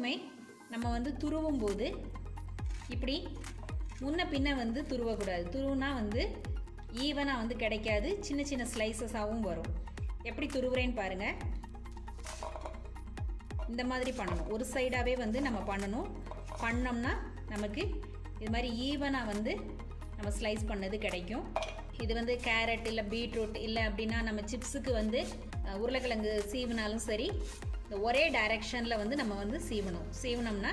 எப்போவுமே நம்ம வந்து துருவும் போது இப்படி முன்ன பின்ன வந்து துருவக்கூடாது. துருவுனா வந்து ஈவனாக வந்து கிடைக்காது, சின்ன சின்ன ஸ்லைசஸாகவும் வரும். எப்படி துருவுறேன்னு பாருங்கள். இந்த மாதிரி பண்ணணும், ஒரு சைடாகவே வந்து நம்ம பண்ணணும். பண்ணோம்னா நமக்கு இது மாதிரி ஈவனாக வந்து நம்ம ஸ்லைஸ் பண்ணது கிடைக்கும். இது வந்து கேரட் இல்லை பீட்ரூட் இல்லை அப்படின்னா நம்ம சிப்ஸுக்கு வந்து உருளைக்கிழங்கு சீவினாலும் சரி, இந்த ஒரே டைரெக்ஷனில் வந்து நம்ம வந்து சீவனோம்னா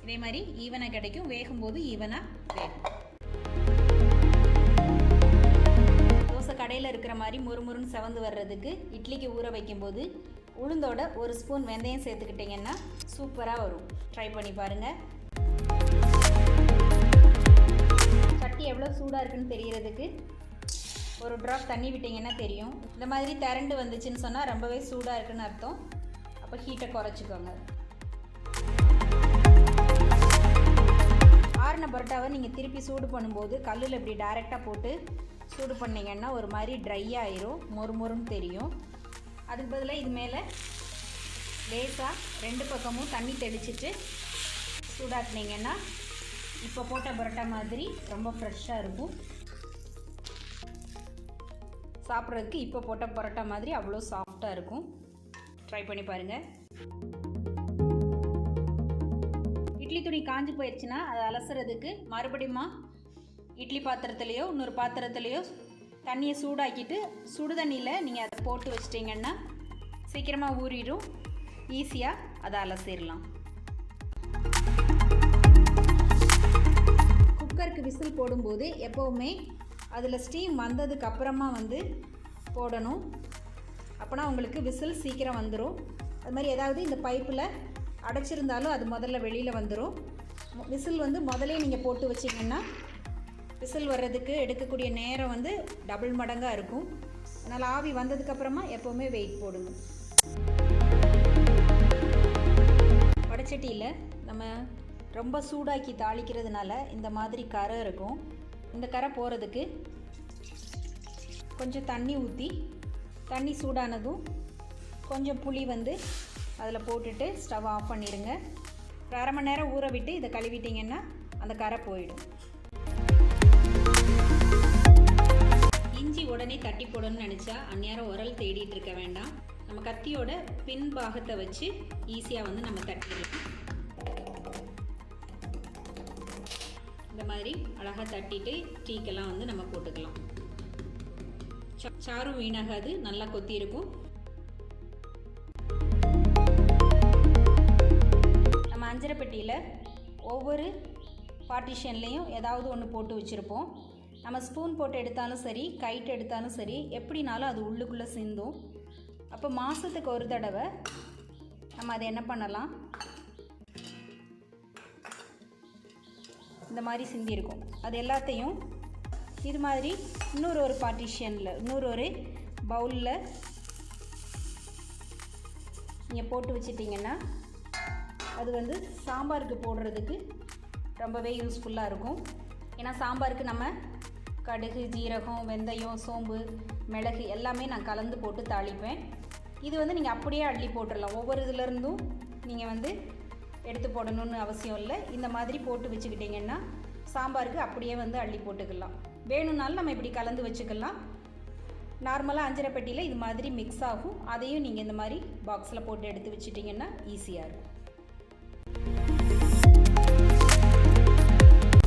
இதே மாதிரி ஈவனாக கிடைக்கும். வேகும்போது ஈவனாக வேகும். தோசை கடையில் இருக்கிற மாதிரி முறுமுறுன்னு செவந்து வர்றதுக்கு இட்லிக்கு ஊற வைக்கும்போது உளுந்தோட ஒரு ஸ்பூன் வெந்தயம் சேர்த்துக்கிட்டிங்கன்னா சூப்பராக வரும். ட்ரை பண்ணி பாருங்கள். சட்டி எவ்வளோ சூடாக இருக்குன்னு தெரியறதுக்கு ஒரு ட்ராப் தண்ணி விட்டிங்கன்னா தெரியும். இந்த மாதிரி திரண்டு வந்துச்சுன்னு சொன்னால் ரொம்பவே சூடாக இருக்குன்னு அர்த்தம். அப்போ ஹீட்டை குறைச்சிக்கோங்க. ஆறின பரோட்டாவை நீங்கள் திருப்பி சூடு பண்ணும்போது கல்லில் இப்படி டைரெக்டாக போட்டு சூடு பண்ணிங்கன்னா ஒரு மாதிரி ட்ரை ஆயிரும், மொறுமொறுன்னு தெரியும். அதுக்கு பதிலாக இது மேலே லேசாக 2 பக்கமும் தண்ணி தெளிச்சிட்டு சூடாக்குனீங்கன்னா இப்போ போட்ட பரோட்டா மாதிரி ரொம்ப ஃப்ரெஷ்ஷாக இருக்கும். சாப்பிட்றதுக்கு இப்போ போட்ட பரோட்டா மாதிரி அவ்வளோ சாஃப்டாக இருக்கும். ட்ரை பண்ணி பாருங்கள். இட்லி துணி காஞ்சி போயிடுச்சுன்னா அதை அலசுறதுக்கு மறுபடியும் இட்லி பாத்திரத்துலேயோ இன்னொரு பாத்திரத்துலேயோ தண்ணியை சூடாக்கிட்டு சுடு தண்ணியில் நீங்கள் அதை போட்டு வச்சிட்டிங்கன்னா சீக்கிரமாக ஊறிடும். ஈஸியாக அதை அலசிடலாம். குக்கருக்கு விசில் போடும்போது எப்போவுமே அதில் ஸ்டீம் வந்ததுக்கு அப்புறமா வந்து போடணும். அப்போனா உங்களுக்கு விசில் சீக்கிரம் வந்துடும். அது மாதிரி ஏதாவது இந்த பைப்பில் அடைச்சிருந்தாலும் அது முதல்ல வெளியில் வந்துடும். விசில் வந்து முதலே நீங்கள் போட்டு வச்சிங்கன்னா விசில் வர்றதுக்கு எடுக்கக்கூடிய நேரம் வந்து டபுள் மடங்காக இருக்கும். அதனால் ஆவி வந்ததுக்கப்புறமா எப்போவுமே வெயிட் போடுங்க. வடைச்சட்டியில் நம்ம ரொம்ப சூடாக்கி தாளிக்கிறதுனால இந்த மாதிரி கரை இருக்கும். இந்த கரை போகிறதுக்கு கொஞ்சம் தண்ணி ஊற்றி, தண்ணி சூடானதும் கொஞ்சம் புளி வந்து அதில் போட்டுட்டு ஸ்டவ் ஆஃப் பண்ணிடுங்க. ஒரு அரை மணி நேரம் ஊற விட்டு இதை கழுவிட்டிங்கன்னா அந்த கரை போயிடும். இஞ்சி உடனே தட்டி போடணும்னு நினச்சா அந்நேரம் உரல் தேடிட்டு இருக்க வேண்டாம். நம்ம கத்தியோட பின் பாகத்தை வச்சு ஈஸியாக வந்து நம்ம தட்டிடலாம். இந்த மாதிரி அழகாக தட்டிட்டு டீக்கெல்லாம் வந்து நம்ம போட்டுக்கலாம். சாரும் வீணாகாது, நல்லா கொத்தி இருக்கும். நம்ம அஞ்சரை பெட்டியில் ஒவ்வொரு பார்ட்டிஷன்லேயும் ஏதாவது ஒன்று போட்டு வச்சுருப்போம். நம்ம ஸ்பூன் போட்டு எடுத்தாலும் சரி, கைட்டு எடுத்தாலும் சரி, எப்படினாலும் அது உள்ளுக்குள்ளே சிந்தும். அப்போ மாதத்துக்கு ஒரு தடவை நம்ம அதை என்ன பண்ணலாம், இந்த மாதிரி சிந்தியிருக்கும் அது எல்லாத்தையும் இது மாதிரி இன்னொரு பார்ட்டிஷனில் இன்னொரு பவுலில் நீங்கள் போட்டு வச்சிட்டிங்கன்னா அது வந்து சாம்பாருக்கு போடுறதுக்கு ரொம்பவே யூஸ்ஃபுல்லாக இருக்கும். ஏன்னா சாம்பாருக்கு நம்ம கடுகு, ஜீரகம், வெந்தயம், சோம்பு, மிளகு எல்லாமே நான் கலந்து போட்டு தாளிப்பேன். இது வந்து நீங்கள் அப்படியே அள்ளி போட்டுடலாம். ஒவ்வொரு இதிலேருந்தும் நீங்கள் வந்து எடுத்து போடணும்னு அவசியம் இல்லை. இந்த மாதிரி போட்டு வச்சுக்கிட்டிங்கன்னா சாம்பாருக்கு அப்படியே வந்து அள்ளி போட்டுக்கலாம். வேணும்னாலும் நம்ம இப்படி கலந்து வச்சுக்கலாம். நார்மலாக அஞ்சரை பெட்டியில் இது மாதிரி மிக்ஸ் ஆகும். அதையும் நீங்கள் இந்த மாதிரி பாக்ஸில் போட்டு எடுத்து வச்சுட்டிங்கன்னா ஈஸியாக இருக்கும்.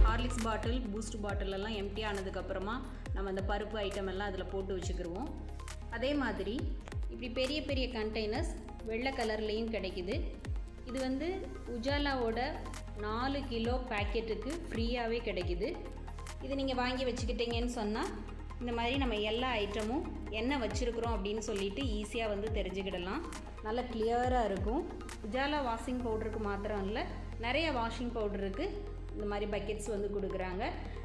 ஹார்லிக்ஸ் பாட்டில், பூஸ்ட் பாட்டிலெல்லாம் எம்டி ஆனதுக்கப்புறமா நம்ம அந்த பருப்பு ஐட்டம் எல்லாம் அதில் போட்டு வச்சுக்கிடுவோம். அதே மாதிரி இப்படி பெரிய பெரிய கண்டெய்னர்ஸ் வெள்ளை கலர்லேயும் கிடைக்குது. இது வந்து உஜாலாவோட 4 கிலோ பேக்கெட்டுக்கு ஃப்ரீயாகவே கிடைக்குது. இது நீங்கள் வாங்கி வச்சுக்கிட்டீங்கன்னு சொன்னால் இந்த மாதிரி நம்ம எல்லா ஐட்டமும் என்ன வச்சுருக்குறோம் அப்படின்னு சொல்லிட்டு ஈஸியாக வந்து தெரிஞ்சுக்கிடலாம். நல்லா கிளியராக இருக்கும். உஜாலா வாஷிங் பவுடருக்கு மாத்திரம் இல்லை, நிறைய வாஷிங் பவுடருக்கு இந்த மாதிரி பக்கெட்ஸ் வந்து கொடுக்குறாங்க.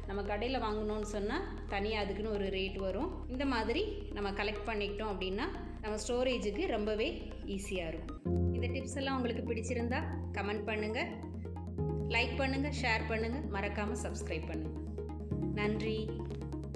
நம்ம கடையில் வாங்கணும்னு சொன்னால் தனியாக அதுக்குன்னு ஒரு ரேட் வரும். இந்த மாதிரி நம்ம கலெக்ட் பண்ணிக்கிட்டோம் அப்படின்னா நம்ம ஸ்டோரேஜுக்கு ரொம்பவே ஈஸியாக இருக்கும். இந்த டிப்ஸ் எல்லாம் உங்களுக்கு பிடிச்சிருந்தா கமெண்ட் பண்ணுங்கள், லைக் பண்ணுங்கள், ஷேர் பண்ணுங்கள், மறக்காமல் சப்ஸ்கிரைப் பண்ணுங்கள். நன்றி.